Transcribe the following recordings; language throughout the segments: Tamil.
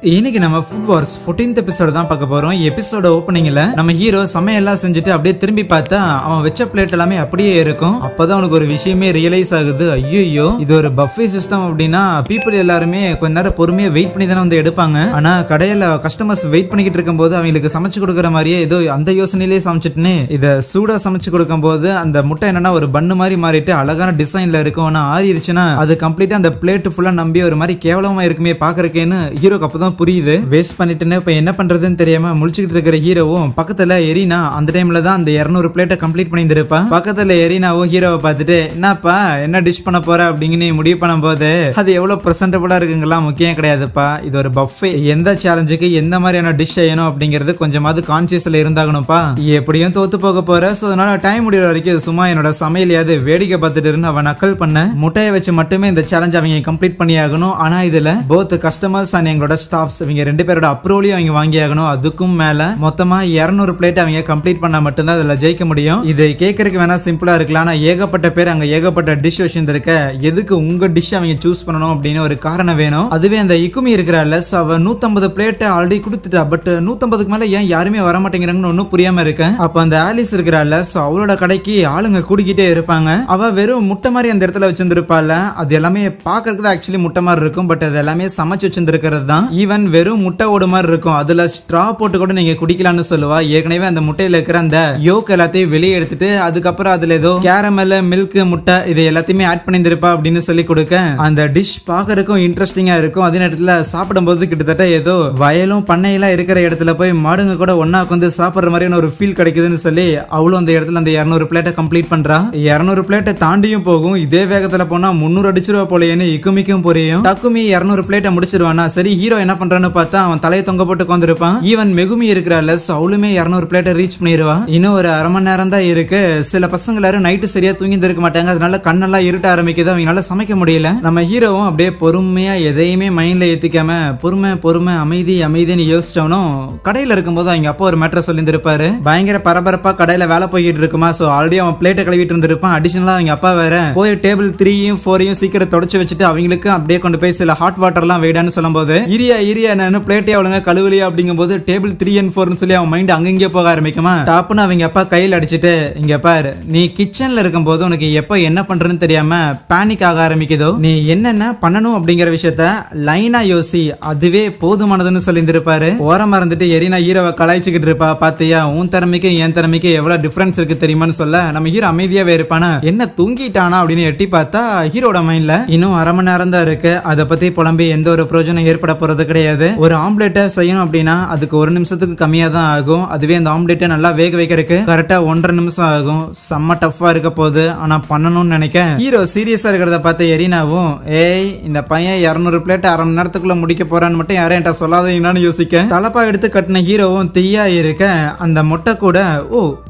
இன்னைக்கு நம்ம ஃபுட் வார்ஸ் 14th எபிசோட் தான் பார்க்க போறோம். எபிசோட ஓப்பனிங்ல நம்ம ஹீரோ சமையல்லாம் செஞ்சுட்டு அப்படியே திரும்பி பார்த்தா அவன் வச்ச பிளேட் எல்லாமே அப்படியே இருக்கும். அப்பதான் அவனுக்கு ஒரு விஷயமே ரியலைஸ் ஆகுது. ஐயோ இது ஒரு பஃபே சிஸ்டம் அப்படின்னா பீப்புள் எல்லாருமே கொஞ்ச நேரம் பொறுமையா வெயிட் பண்ணி தானே வந்து எடுப்பாங்க. ஆனா கடையில கஸ்டமர்ஸ் வெயிட் பண்ணிக்கிட்டு இருக்கும் போது அவங்களுக்கு சமைச்சு கொடுக்குற மாதிரியே ஏதோ அந்த யோசனையிலேயே சமைச்சிட்டுன்னு இதை சூடா சமைச்சு கொடுக்கும் போது அந்த முட்டை என்னன்னா ஒரு பண்ணு மாதிரி மாறிட்டு அழகான டிசைன்ல இருக்கும். ஆனா ஆறிடுச்சுன்னா அது கம்ப்ளீட்டா அந்த பிளேட் ஃபுல்லா நம்பி ஒரு மாதிரி கேவலமா இருக்குமே பாக்குறக்கேன்னு ஹீரோக்கு அப்பதான் புரியுது. வேஸ்ட் பண்ணிட்டுன்னு இப்ப என்ன பண்றதுன்னு தெரியாம முழிச்சுக்கிட்டு இருக்கிற ஹீரோவும் பக்கத்துல எரினா அந்த டைம்ல தான் அந்த 200 பிளேட்டை கம்ப்ளீட் பண்ணியிருப்பா. பக்கத்துல எரினாவும் ஹீரோவை பார்த்துட்டு என்னப்பா என்ன டிஷ் பண்ண போற அப்படிங்கன்னு முடிவு பண்ணும் போது அது எவ்வளவு பிரசன்டபிளா இருக்குங்களா முக்கியம் கிடையாதுப்பா. இது ஒரு பஃபே. எந்த சேலஞ்சுக்கு எந்த மாதிரியான டிஷ் செய்யணும் அப்படிங்கிறது கொஞ்சமாவது கான்சியஸ்ல இருந்தாகணும்ப்பா. எப்படியும் தோத்து போக போற. சோ அதனால டைம் முடிகிற வரைக்கும் சும்மா என்னோட சமையலையாவது வேடிக்கை பார்த்துட்டு இருந்து அவன் நக்கல் பண்ண முட்டையை வச்சு மட்டுமே இந்த சேலஞ்ச் அவங்க கம்ப்ளீட் பண்ணி ஆகணும். ஆனா இதுல போத் கஸ்டமர்ஸ் அண்ட் எங்களோட ஸ்டாஃப்ஸ் இவங்க ரெண்டு பேரோட அப்ரூவலையும் அவங்க வாங்கி ஆகணும். அதுக்கும் மேல மொத்தமா 200 பிளேட் அவங்க கம்ப்ளீட் பண்ணா மட்டும்தான் அதுல ஜெயிக்க முடியும். இது கேட்கறதுக்கு வேணா சிம்பிளா இருக்கலாம். ஆனா ஏகப்பட்ட பேர் அங்க ஏகப்பட்ட டிஷ் வச்சிருக்க எதுக்கு உங்க டிஷ் அவங்க சூஸ் பண்ணணும் அப்படின்னு ஒரு காரணம் வேணும். அதுவே அந்த இக்குமி இருக்கிறாள் அவ 150 பிளேட் ஆல்ரெடி கொடுத்துட்டா. பட் 150க்கு மேல ஏன் யாருமே வர மாட்டேங்கிறாங்கன்னு ஒன்னும் புரியாம இருக்கேன். அப்ப அந்த ஆலிஸ் இருக்கிறாள் அவளோட கடைக்கு ஆளுங்க கூடிக்கிட்டே இருப்பாங்க. அவ வெறும் முட்டை மாதிரி அந்த இடத்துல வச்சிருந்திருப்பாள். அது எல்லாமே பாக்குறதுக்கு ஆக்சுவலி முட்டை மாதிரி இருக்கும். பட் அது எல்லாமே சமைச்சு வச்சிருக்கிறது தான். ஈவன் வெறும் முட்டை ஓடு மாதிரி இருக்கும். அதுல ஸ்ட்ரா போட்டு கூட நீங்க குடிக்கலாம்னு சொல்லுவா. ஏற்கனவே அந்த முட்டையில இருக்கிற அந்த யோக் எல்லாத்தையும் வெளியே எடுத்துட்டு அதுக்கப்புறம் அதுல ஏதோ கேரமல் மில்க் முட்டை இது எல்லாத்தையுமே ஆட் பண்ணிருப்பா அப்படின்னு சொல்லி கொடுக்க அந்த டிஷ் பாக்குறதுக்கும் இன்ட்ரெஸ்டிங்கா இருக்கும். அதே நேரத்துல சாப்பிடும் போது கிட்டத்தட்ட ஏதோ வயலும் பண்ணையெல்லாம் இருக்கிற இடத்துல போய் மாடுங்க கூட ஒன்னா உட்காந்து சாப்பிடுற மாதிரியான ஒரு ஃபீல் கிடைக்குதுன்னு சொல்லி அவளும் அந்த இடத்துல அந்த 200 பிளேட்டை கம்ப்ளீட் பண்றா. 200 பிளேட்டை தாண்டியும் போகும். இதே வேகத்துல போனா 300 அடிச்சிருவா போலேன்னு இக்குமிக்கும் புரியும். டக்குமி 200 பிளேட்டை முடிச்சிருவானா. சரி ஹீரோ என்ன பண்றான்னு பார்த்தா அவன் தலையை தொங்க போட்டு உட்காந்துருப்பான். ஈவன் மெகுமி இருக்கிறாள் அவளுமே 200 பிளேட்டை ரீச் பண்ணிடுவா. இன்னும் ஒரு அரை மணி நேரம் தான் இருக்கு. சில பசங்க எல்லாரும் நைட்டு சரியா தூங்கி இருக்க மாட்டாங்க. அதனால கண்ணெல்லாம் இருட்ட ஆரம்பிக்குது. அவங்களால சமைக்க முடியல. நம்ம ஹீரோவும் அப்படியே பொறுமையா எதையுமே மைண்ட்ல ஏத்திக்காம பொறுமை பொறுமை அமைதி அமைதின்னு யோசிச்சவனும் கடையில இருக்கும்போது அவங்க அப்பா ஒரு மேட்டர் சொல்லி இருப்பாரு. பயங்கர பரபரப்பா கடையில வேலை போய்கிட்டு இருக்குமா. சோ ஆல்ரெடி அவன் பிளேட்டை கழுவிட்டு இருந்திருப்பான். அடிஷனலா அவங்க அப்பா வேற போய் டேபிள் 3யும் 4யும் சீக்கிரம் தொடச்சு வச்சுட்டு அவங்களுக்கு அப்படியே கொண்டு போய் சில ஹாட் வாட்டர் எல்லாம் வைடான்னு சொல்லும் போது இரியா நான் பிளேட்டே அவளுங்க கழுவலியா அப்படிங்கும் போது டேபிள் 3 and 4 சொல்லி அவன் மைண்ட் அங்கங்கே போக ஆரம்பிக்குமா. டாப்னு அவங்க அப்பா கையில் அடிச்சுட்டு இங்க பாரு நீ கிச்சன்ல இருக்கும் போது உனக்கு எப்ப என்ன பண்றன்னு தெரியாம பேனிக் ஆக ஆரம்பிக்குதோ நீ என்னென்ன பண்ணணும் அப்படிங்கிற விஷயத்த லைனா யோசி அதுவே போதுமானதுன்னு சொல்லி இருப்பாரு. ஓரமா இருந்துட்டு எரினா ஹீரோவை கலாய்ச்சிக்கிட்டு இருப்பா. பாத்தியா உன் திறமைக்கு என் திறமைக்கு எவ்வளவு டிஃபரன்ஸ் இருக்கு தெரியுமான்னு சொல்ல நம்ம ஹீரோ அமைதியாவே இருப்பானா. என்ன தூங்கிட்டானா அப்படின்னு எட்டி பார்த்தா ஹீரோட மைண்ட்ல இன்னும் அரை மணி நேரம் தான் இருக்கு. அதை பத்தி புலம்பி எந்த ஒரு பிரயோஜனம் ஏற்பட போறது கிடையாது. ஒரு ஆம்லெட்டை செய்யணும் அப்படின்னா அதுக்கு 1 நிமிஷத்துக்கு கம்மியா தான் ஆகும். அதுவே அந்த ஆம்லெட்டை நல்லா வேக வைக்கிறதுக்கு கரெக்டா 1.5 நிமிஷம் ஆகும். செம்ம டஃபா இருக்க போகுது. ஆனா பண்ணணும்னு நினைக்க ஹீரோ சீரியஸா இருக்கிறத பார்த்து எரினாவும் ஏய் இந்த பையன் 200 பிளேட் அரை மணி நேரத்துக்குள்ள முடிக்க போறான்னு மட்டும் யாரும் என்கிட்ட சொல்லாதீங்கன்னு யோசிக்க தலப்பா எடுத்து கட்டின ஹீரோவும் தீயா இருக்க அந்த முட்டை கூட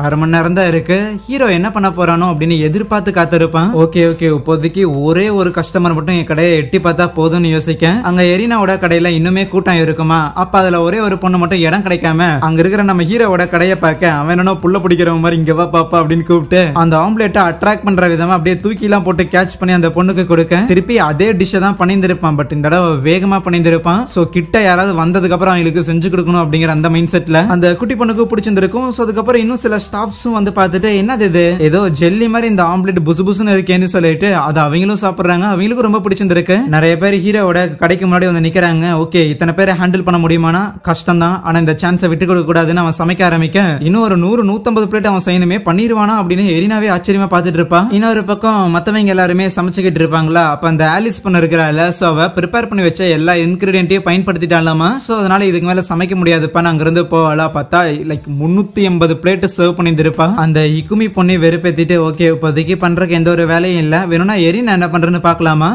அரை மணி நேரம் தான் இருக்கு. ஹீரோ என்ன பண்ண போறானோ அப்படின்னு எதிர்பார்த்து காத்திருப்பான். ஓகே இப்போதைக்கு ஒரே ஒரு கஸ்டமர் மட்டும் என் கடையை எட்டி பார்த்தா போதும்னு யோசிக்க அங்க எரினாவோட கடையில இன்னுமே கூட்டம் இருக்குமா. அப்ப அதுல ஒரே ஒரு பொண்ணு மட்டும் இடம் கிடைக்காம அங்க இருக்கிற நம்ம ஹீரோவோட கடையை பார்க்க அவன் என்னோ புள்ள பிடிக்கிற மாதிரி இங்க வா பாப்பா அப்படின்னு கூப்பிட்டு அந்த ஆம்லெட்டை அட்ராக்ட் பண்ற விதமா அப்படியே தூக்கி எல்லாம் போட்டு கேட்ச் பண்ணி அந்த பொண்ணுக்கு கொடுக்க திருப்பி அதே டிஷ்ஷை தான் பண்ணியிருப்பான். பட் இந்த தடவை வேகமா பண்ணியிருப்பான். சோ கிட்ட யாராவது வந்ததுக்கு அப்புறம் அவங்களுக்கு செஞ்சு கொடுக்கணும் அப்படிங்கிற அந்த மைண்ட் செட்ல அந்த குட்டி பொண்ணுக்கு பிடிச்சிருக்கும். சோ அதுக்கப்புறம் இன்னும் சில ஸ்டாஃப்ஸும் வந்து பார்த்துட்டு என்னது இது ஏதோ ஜெல்லி மாதிரி இந்த ஆம்லெட் புசுன்னு இருக்கேன்னு சொல்லிட்டு அதை அவங்களும் சாப்பிடுறாங்க. அவங்களுக்கும் ரொம்ப பிடிச்சிருக்கு. நிறைய பேர் ஹீரோவோட கடைக்கு முன்னாடி வந்து நிக்கிறாங்க. ஓகே இத்தனை பேரை ஹேண்டில் பண்ண முடியுமானா கஷ்டம் தான். ஆனா இந்த சான்ஸை விட்டு கொடுக்க கூடாதுன்னு அவன் சமைக்க ஆரம்பிக்க இன்னும் ஒரு 100-150 பிளேட் அவன் செய்யணுமே பண்ணிடுவானா அப்படின்னு எரினாவே ஆச்சரியமா பார்த்துட்டு இருப்பான். இன்னொரு பக்கம் மத்தவங்க எல்லாருமே சமைச்சுக்கிட்டு இருப்பாங்களா. அப்ப அந்த ஆலிஸ் பண்ண இருக்கிறாள் சோ அவ ப்ரிப்பேர் பண்ணி வச்ச எல்லா இன்கிரிடியன்ட்டையும் பயன்படுத்திட்டாலாமா. சோ அதனால இதுக்கு மேல சமைக்க முடியாதுப்பா அங்க இருந்து போவாளா. பார்த்தா லைக் 380 பிளேட் சர்வ் பண்ணிருப்பா. அந்த இக்குமி பொண்ணை வெறுப்பேத்திட்டு ஓகே இப்போதைக்கு பண்றதுக்கு எந்த ஒரு வேலையும் இல்ல வேணும்னா எரினா என்ன பண்றேன்னு பாக்கலாமா.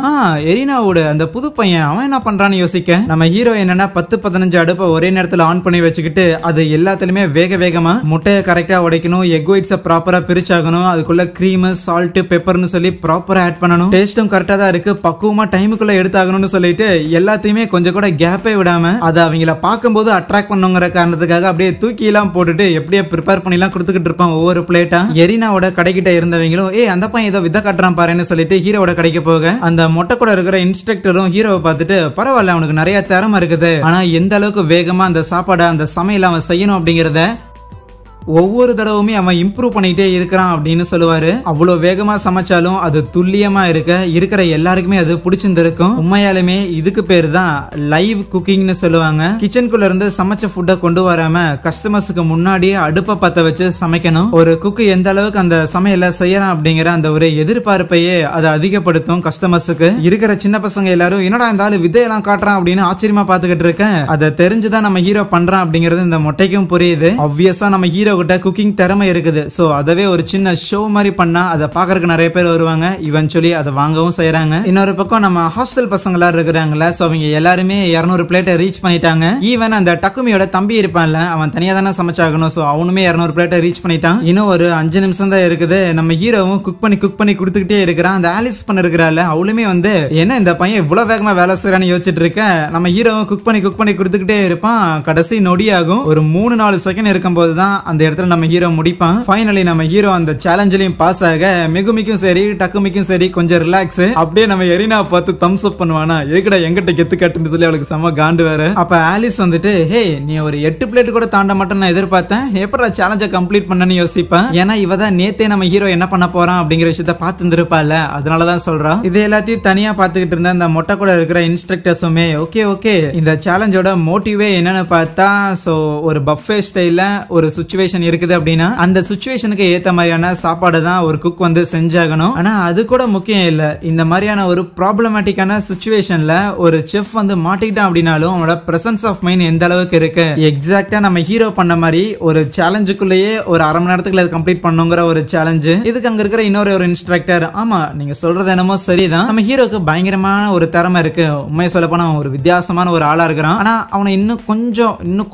எரினாவோட அந்த புது பையன் அவன் என்ன பண்றான்னு யோசிக்க நம்ம ஹீரோ என்னன்னா 10-15 அடுப்பை ஒரே நேரத்துல ஆன் பண்ணி வச்சுக்கிட்டு அது எல்லாத்துலயுமே வேகமா முட்டையை கரெக்டா உடைக்கணும். எக் ஒயிட்ஸை ப்ராப்பரா பிரிச்சாகணும். அதுக்குள்ள கிரீம் சால்ட் பெப்பர்னு சொல்லி ப்ராப்பரா ஆட் பண்ணணும். டேஸ்டும் கரெக்டா தான் இருக்கு. பக்குவமா டைமுக்குள்ள எடுத்தாகணும்னு சொல்லிட்டு எல்லாத்தையுமே கொஞ்சம் கூட கேப்பே விடாம அதை அவங்கள பார்க்கும்போது அட்ராக்ட் பண்ணுங்கிற காரணத்துக்காக அப்படியே தூக்கி எல்லாம் போட்டுட்டு எப்படியே ப்ரிப்பேர் பண்ணி எல்லாம் கொடுத்துக்கிட்டு இருப்பான் ஒவ்வொரு பிளேட்டா. எரினாவோட கடைக்கிட்ட இருந்தவங்களும் அந்த பையன் ஏதோ வித காட்டுறான் பாருன்னு சொல்லிட்டு ஹீரோட கடைக்கு போக அந்த மொட்டை கூட இருக்கிற இன்ஸ்ட்ரக்டரும் ஹீரோவை பார்த்துட்டு பரவாயில்ல அவனுக்கு நிறைய திறமை இருக்குது. ஆனா எந்த அளவுக்கு வேகமா அந்த சாப்பாடை அந்த சமையல அவன் செய்யணும் அப்படிங்கறத ஒவ்வொரு தடவுமே அவன் இம்ப்ரூவ் பண்ணிட்டே இருக்கிறான் அப்படின்னு சொல்லுவாரு. அவ்வளவு வேகமா சமைச்சாலும் அது துல்லியமா இருக்கிற எல்லாருக்குமே அது பிடிச்சிருந்திருக்கும். உண்மையாலுமே இதுக்கு பேரு தான் லைவ் குக்கிங்னு சொல்லுவாங்க. கிச்சனுக்குள்ள இருந்து சமைச்ச ஃபுட்டை கொண்டு வராம கஸ்டமர்ஸுக்கு முன்னாடியே அடுப்பை பத்த வச்சு சமைக்கணும். ஒரு குக்கு எந்த அளவுக்கு அந்த சமையல செய்யறான் அப்படிங்கிற அந்த ஒரு எதிர்பார்ப்பையே அதை அதிகப்படுத்தும் கஸ்டமர்ஸுக்கு. இருக்கிற சின்ன பசங்க எல்லாரும் என்னடா இந்த ஆளு விதையெல்லாம் காட்டுறான் அப்படின்னு ஆச்சரியமா பாத்துக்கிட்டு இருக்கேன். அதை தெரிஞ்சுதான் நம்ம ஹீரோ பண்றான் அப்படிங்கிறது இந்த மொட்டைக்கும் புரியுது. ஆப்வியஸா நம்ம ஹீரோ கிட்ட குக்கிங் திறமை இருக்குது. சோ அதவே ஒரு சின்ன ஷோ மாதிரி பண்ணா அதை பாக்குறதுக்கு நிறைய பேர் வருவாங்க. இவென்ச்சுவலி அதை வாங்கவும் செய்யறாங்க. இன்னொரு பக்கம் நம்ம ஹாஸ்டல் பசங்களா இருக்கிறாங்கல்ல, சோ அவங்க எல்லாருமே 200 பிளேட்டை ரீச் பண்ணிட்டாங்க. ஈவன் அந்த டக்குமியோட தம்பி இருப்பான்ல, அவன் தனியா தானே சமைச்சாகணும். சோ அவனுமே 200 பிளேட்டை ரீச் பண்ணிட்டான். இன்னும் ஒரு 5 நிமிஷம் தான் இருக்குது. நம்ம ஹீரோவும் குக் பண்ணி கொடுத்துக்கிட்டே இருக்கிறான். அந்த ஆலிஸ் பண்ண இருக்கிறாள், அவளுமே வந்து என்ன இந்த பையன் இவ்வளவு வேகமா வேலை செய்யறான்னு யோசிச்சுட்டு இருக்க. நம்ம ஹீரோவும் குக் பண்ணி கொடுத்துக்கிட்டே இருப்பான். கடைசி நொடி ஆகும். ஒரு 3-4 செகண்ட் இருக்கும் போதுதான் அந்த இடத்துல நம்ம ஹீரோ முடிப்பான். ஃபைனலி நம்ம ஹீரோ அந்த சேலஞ்சிலையும் பாஸ் ஆக மெகுமிக்கும் சரி டக்குமிக்கும் சரி கொஞ்சம் ரிலாக்ஸ். அப்படியே நம்ம எரினா பார்த்து தம்ஸ் அப் பண்ணுவானா, எதுக்குடா எங்கிட்ட கெத்து காட்டுன்னு சொல்லி அவளுக்கு செம காண்டு வேற. அப்ப ஆலிஸ் வந்துட்டு ஹே நீ ஒரு 8 பிளேட் கூட தாண்ட மாட்டேன்னு நான் எதிர்பார்த்தேன், எப்படா சேலஞ்சை கம்ப்ளீட் பண்ணனு யோசிப்பேன். ஏன்னா இவ தான் நேத்தே நம்ம ஹீரோ என்ன பண்ண போறான் அப்படிங்கிற விஷயத்த பார்த்து இருந்திருப்பால, அதனாலதான் சொல்றான். இது எல்லாத்தையும் தனியா பாத்துக்கிட்டு இருந்த அந்த மொட்டை கூட இருக்கிற இன்ஸ்ட்ரக்டர்ஸுமே ஓகே இந்த சேலஞ்சோட மோட்டிவே என்னன்னு பார்த்தா, சோ ஒரு பஃபே ஸ்டைல்ல ஒரு சிச்சுவேஷன் இருக்குது அப்படின்னா அந்த சிச்சுவேஷனுக்கு ஏத்த மாதிரியான சாப்பாடு தான் ஒரு குக் வந்து செஞ்சாகணும். ஆனா அது கூட முக்கியம் இல்ல. இந்த மாதிரியான ஒரு ப்ராப்ளமேட்டிக்கான சிச்சுவேஷன்ல ஒரு செஃப் வந்து மாட்டிக்கிட்டான் அப்படின்னாலும் அவனோட பிரசன்ஸ் ஆஃப் மைண்ட் எந்த அளவுக்கு இருக்கு. எக்ஸாக்டா நம்ம ஹீரோ பண்ண மாதிரி ஒரு சேலஞ்சுக்குள்ளேயே ஒரு அரை மணி நேரத்துக்குள்ள கம்ப்ளீட் பண்ணுங்கிற ஒரு சேலஞ்சு. இதுக்கு அங்க இருக்கிற இன்னொரு ஒரு இன்ஸ்ட்ரக்டர், ஆமா நீங்க சொல்றது என்னமோ சரிதான், நம்ம ஹீரோக்கு பயங்கரமான ஒரு திறமை இருக்கு. உண்மையை சொல்ல போனா ஒரு வித்தியாசமான ஒரு ஆளா இருக்கிறான். ஆனா அவனை இன்னும்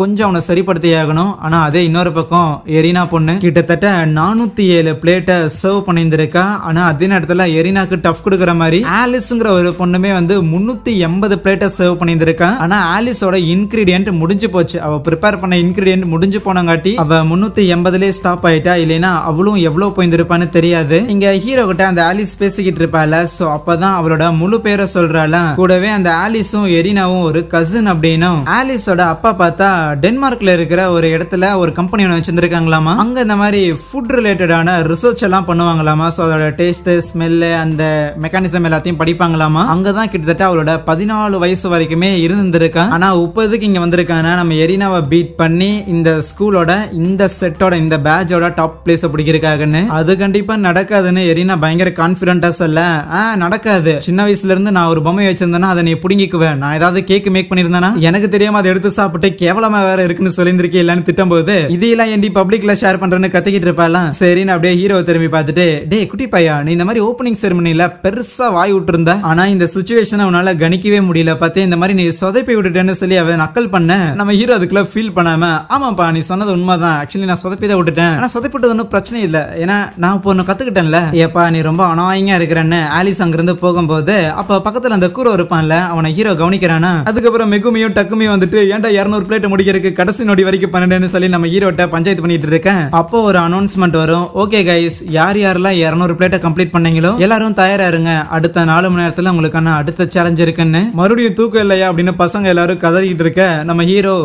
கொஞ்சம் அவனை சரிப்படுத்தி ஆகணும். ஆனா அதே இன்னொரு பக்கம் எரினா பொண்ணு கிட்டத்தட்ட 407 பிளேட்டை சர்வ் பண்ணியிருந்திருக்கா. ஆனா அதே நேரத்துல எரினாக்கு டஃப் கொடுக்குற மாதிரி ஆலிஸ்ங்கிற ஒரு பொண்ணுமே வந்து 380 பிளேட்டை சர்வ் பண்ணியிருந்திருக்கா. ஆனா ஆலிஸோட இன்கிரீடியன்ட் முடிஞ்சு போச்சு. அவ ப்ரிப்பேர் பண்ண இன்கிரீடியன்ட் முடிஞ்சு போனங்காட்டி அவ 380லே ஸ்டாப் ஆயிட்டா. இல்லைன்னா அவளும் எவ்வளவு போயிருந்திருப்பான்னு தெரியாது. இங்க ஹீரோ கிட்ட அந்த ஆலிஸ் பேசிக்கிட்டு இருப்பால, சோ அப்பதான் அவளோட முழு பேரை சொல்றாள. கூடவே அந்த ஆலிஸும் எரினாவும் ஒரு கசின் அப்படின்னும். ஆலிஸோட அப்பா பார்த்தா டென்மார்க்ல இருக்கிற ஒரு இடத்துல ஒரு கம்பெனி ஒன்று வச்சிருந்திருக்காங்களாமா. அங்க இந்த மாதிரி ஃபுட் ரிலேட்டடான ரிசர்ச் எல்லாம் பண்ணுவாங்களாமா. சோ அதோட டேஸ்ட் ஸ்மெல் அந்த மெக்கானிசம் எல்லாத்தையும் படிப்பாங்களாமா. அங்கதான் கிட்டத்தட்ட அவளோட 14 வயசு வரைக்குமே இருந்திருக்கா. ஆனா இப்போதைக்கு இங்க வந்திருக்கானா நம்ம எரினாவை பீட் பண்ணி இந்த ஸ்கூலோட இந்த செட்டோட இந்த பேட்சோட டாப் பிளேஸ் பிடிக்கிறதுக்காகன்னு. அது கண்டிப்பா நடக்காதுன்னு எரினா பயங்கர கான்பிடண்டா சொல்ல, நடக்காது. சின்ன வயசுல இருந்து நான் ஒரு பொம்மை வச்சிருந்தேன்னா அதை நீ புடுங்கிக்குவேன். நான் ஏதாவது கேக் மேக் பண்ணிருந்தேன்னா எனக்கு தெரியாம அதை எடுத்து சாப்பிட்டு கேவலமா வேற இருக்குன்னு சொல்லியிருந்திருக்கேன் இல்லன்னு திட்டம் போது இதெல்லாம் என் பப்ளிக்ல ஷேர் பண்றேன்னு கத்திக்கிட்டு இருப்பாலாம். சரின்னு அப்படியே ஹீரோ திரும்பி பார்த்துட்டு, டே குட்டி பையா நீ இந்த மாதிரி ஓப்பனிங் செரமனில பெருசா வாய் விட்டுருந்த, ஆனா இந்த சிச்சுவேஷனை உன்னால கணிக்கவே முடியல பார்த்தே, இந்த மாதிரி நீ சொதப்பி விட்டுட்டேன்னு சொல்லி அவன் நக்கல் பண்ண. நம்ம ஹீரோ அதுக்குள்ள ஃபீல் பண்ணாம, ஆமாப்பா நீ சொன்னது உண்மைதான், ஆக்சுவலி நான் சொதப்பி தான் விட்டுட்டேன், ஆனா சொதப்பிட்டது ஒன்றும் பிரச்சனை இல்லை, ஏன்னா நான் இப்போ ஒன்று கத்துக்கிட்டேன்ல. ஏப்பா நீ ரொம்ப அனாயிங்கா இருக்கிறேன்னு ஆலிஸ் அங்கிருந்து போகும்போது அப்ப பக்கத்துல அந்த கூரோ இருப்பான்ல, அவனை ஹீரோ கவனிக்கிறானா. அதுக்கப்புறம் மெகுமியும் டக்குமியும் வந்துட்டு ஏன்டா 200 பிளேட் முடிக்கிறதுக்கு கடைசி நொடி வரைக்கும் பண்ணேன்னு சொல்லி நம்ம ஹீரோட்ட பஞ்சாயத்து பண்ணிட்டு இருக்கேன். அப்போ ஒரு அனௌன்ஸ்மெண்ட் வரும். ஓகே கைஸ், யாரெல்லாம் 200 பிளேட்டை கம்ப்ளீட் பண்ணீங்களோ எல்லாரும் தயாரா இருங்க, அடுத்த 4 மணி நேரத்துல உங்களுக்கான அடுத்த சேலஞ்ச் இருக்குன்னு. மறுபடியும் தூக்கம் இல்லையா அப்படின்னு பசங்க எல்லாரும் கதறிக்கிட்டு இருக்க நம்ம ஹீரோ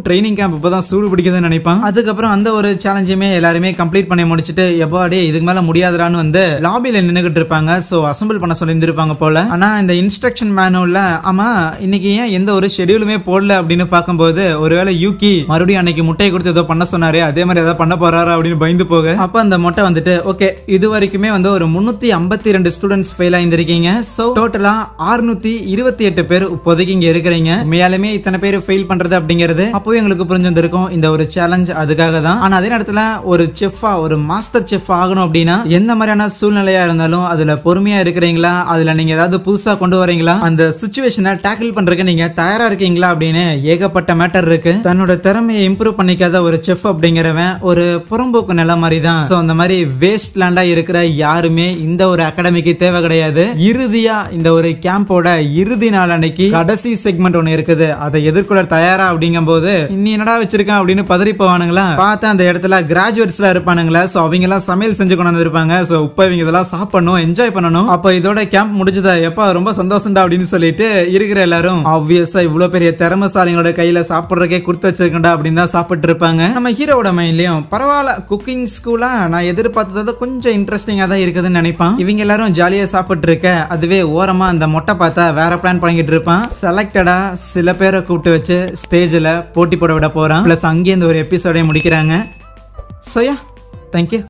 ட்ரைனிங் கேம்ப் இப்பதான் சூடு பிடிக்குதுன்னு நினைப்பான். அதுக்கப்புறம் அந்த ஒரு சேலஞ்சுமே எல்லாருமே கம்ப்ளீட் பண்ணி முடிச்சுட்டு எப்பாடே இதுக்கு மேல முடியாதுறான்னு வந்து லாபியில நின்னுகிட்டு இருப்பாங்க. சோ அசம்பிள் பண்ண சொல்லி இருந்திருப்பாங்க போல. ஆனா இந்த இன்ஸ்ட்ரக்ஷன் மேனுவல்ல ஆமா இன்னைக்கு ஏன் எந்த ஒரு ஷெட்யூலுமே போடல அப்படின்னு பார்க்கும்போது ஒருவேளை யூகி மறுபடியும் அன்னைக்கு முட்டையை கொடுத்து ஏதோ பண்ண சொன்னாரு, அதே மாதிரி ஏதாவது பண்ண போறாரு அப்படின்னு பயந்து போக. அப்ப அந்த மொட்டை வந்துட்டு ஓகே இது வரைக்குமே வந்து ஒரு 352 ஸ்டூடெண்ட்ஸ் ஃபெயில் ஆயிருந்திருக்கீங்க. சோ டோட்டலா 628 பேர் இப்போதைக்கு இங்க இருக்கிறீங்க. உண்மையாலுமே இத்தனை பேர் ஃபெயில் பண்றது அப்படிங்கிறது அப்பவே எங்களுக்கு புரிஞ்சிருக்கும். இந்த ஒரு சேலஞ்ச் அதுக்காக தான். ஆனா அதே நேரத்துல ஒரு செஃப்பா ஒரு மாஸ்டர் செஃப் ஆகணும் அப்படின்னா எந்த மாதிரியான சூழ்நிலையா இருந்தாலும் அதுல பொறுமையா இருக்கிறீங்களா, அதுல நீங்க ஏதாவது புதுசா கொண்டு வரீங்களா, அந்த சிச்சுவேஷனை டேக்கிள் பண்றதுக்கு நீங்க தயாரா இருக்கீங்களா அப்படின்னு ஏகப்பட்ட மேட்டர் இருக்கு. தன்னோட திறமையை இம்ப்ரூவ் பண்ணிக்காத ஒரு செஃப் அப்படிங்கிற அப்படிங்கிறவன் ஒரு புறம்போக்கு நிலம் மாதிரி தான். சோ அந்த மாதிரி வேஸ்ட் லேண்டா இருக்கிற யாருமே இந்த ஒரு அகாடமிக்கு தேவை கிடையாது. இறுதியா இந்த ஒரு கேம்போட இறுதி நாள் அன்னைக்கு கடைசி செக்மெண்ட் ஒன்னு இருக்குது. அதை எதிர்கொள்ள தயாரா அப்படிங்கும் போது இன்னி என்னடா வச்சிருக்கான் அப்படின்னு பதறி போவானுங்களா. பார்த்தா அந்த இடத்துல கிராஜுவேட்ஸ் எல்லாம் இருப்பானுங்களா. சோ அவங்க எல்லாம் சமையல் செஞ்சு கொண்டு வந்திருப்பாங்க. சோ இப்ப இவங்க இதெல்லாம் சாப்பிடணும், என்ஜாய் பண்ணணும். அப்ப இதோட கேம்ப் முடிஞ்சதா எப்ப ரொம்ப சந்தோஷம்டா அப்படின்னு சொல்லிட்டு இருக்கிற எல்லாரும் ஆப்வியஸா இவ்வளவு பெரிய திறமைசாலிகளோட கையில சாப்பிடுறதுக்கே கொடுத்து வச்சிருக்கா அப்படின்னு தான் சாப்பிட்டு இருப்பாங்க. நம்ம ஹீரோட மைண்ட்லயும் பரவாயில்ல, குக்கிங் ஸ்கூலா நான் எதிர்பார்த்தது கொஞ்சம் இன்ட்ரெஸ்டிங்கா தான் இருக்குதுன்னு நினைப்பான். இவங்க எல்லாரும் ஜாலியா சாப்பிட்டு இருக்க அதுவே ஓரமா அந்த மொட்டை பார்த்தா வேற பிளான் பண்ணிட்டு இருப்பான். செலக்டடா சில பேரை கூப்பிட்டு வச்சு ஸ்டேஜ்ல போட்டி போட விட போறான். பிளஸ் அங்கேருந்து ஒரு எபிசோடை முடிக்கிறாங்க. Soya, thank you.